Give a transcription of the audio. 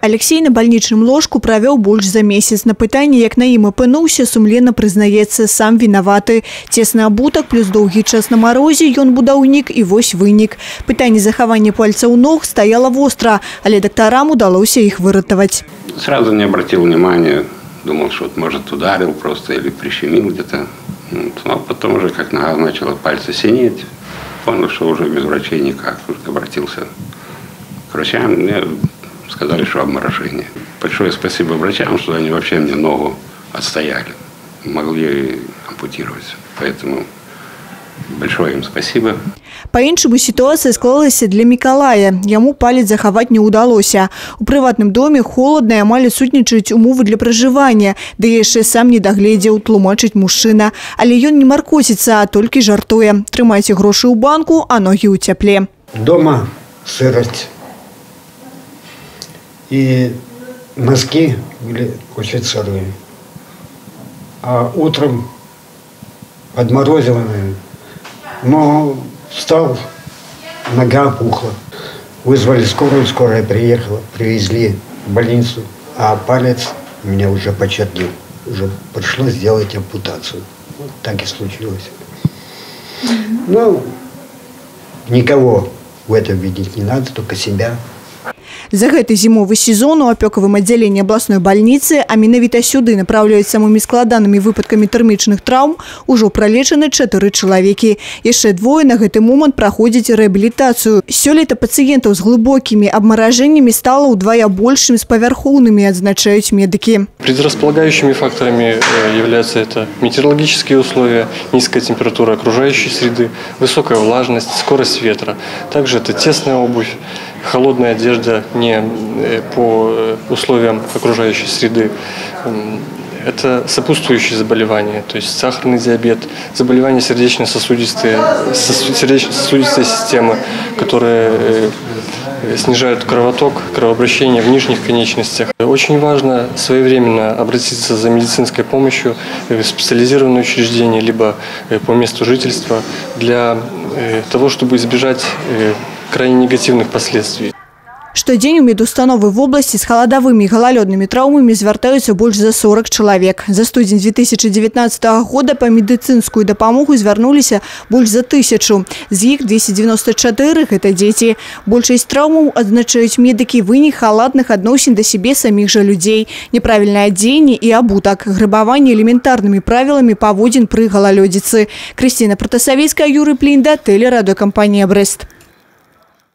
Алексей на больничном ложку провел больше за месяц. На пытанне, як на ім апынуўся, сумленно признаецца, сам виноваты. Тесны абутак плюс долгий час на морозе, ён будаўнік и вось вынік. Пытанне захавання пальцаў ног стояло востро, але докторам удалось их выратовать. Сразу не обратил внимания, думал, что может ударил просто или прищемил где-то. Но потом уже как нога начала пальцы синеть, понял, что уже без врачей никак. Обратился к врачам, мне сказали, что обморожение. Большое спасибо врачам, что они вообще мне ногу отстояли. Могли ампутировать. Поэтому большое им спасибо. По-іншаму ситуация склалася для Миколая. Яму палец захаваць не ўдалося. У прыватным доме холодна і амаль адсутнічаюць умовы для пражывання. Да яшчэ сам не дагледзеў, тлумачыць мужчына. Але ён не маркоціцца, а толькі жартуе. Трымайце грошы ў банку, а ногі ў цяпле. Дома сырость. И носки были очень сырые. А утром подморозило, но встал, нога опухла. Вызвали скорую, скорая приехала, привезли в больницу, а палец у меня уже почернел. Уже пришлось сделать ампутацию. Вот так и случилось. Ну, никого в этом видеть не надо, только себя. За гэты зімовы сезон у апёкавым аддзяленні абласной больницы, а менавіта сюды направляюць самымі складанымі выпадкамі тэрмічных траўм, ужо пралечаны 4 чалавекі. Яшчэ 2 на гэты момант праходзяць рэабілітацыю. Сёлета пацыентаў з глыбокімі абмаражэннямі стала ўдвая больш, чым з павярхоўнымі, адзначаюць медыкі. Предрасполагающими факторами являются это метеорологические условия, низкая температура окружающей среды, высокая влажность, скорость ветра. Также это тесная обувь, холодная одежда не по условиям окружающей среды. Это сопутствующие заболевания, то есть сахарный диабет, заболевания сердечно-сосудистой системы, которые снижают кровоток, кровообращение в нижних конечностях. Очень важно своевременно обратиться за медицинской помощью в специализированное учреждение, либо по месту жительства, для того, чтобы избежать крайне негативных последствий. Штодзень у медустановы в области с холодовыми и гололедными травмами звяртаюцца больше за 40 человек. За студзень 2019 года по медицинскую дапамогу звярнуліся больше за 1000. З іх 294 – это дети. Большасць траўмаў, адзначаюць медыкі, вынік халадных адносін да сябе самих же людей. Неправильное адзенне и абутак. Грабаванне элементарными правилами паводзін пры гололедицы. Кристина Протасавецкая, Юрий Плинда, телерадиокомпания «Брест».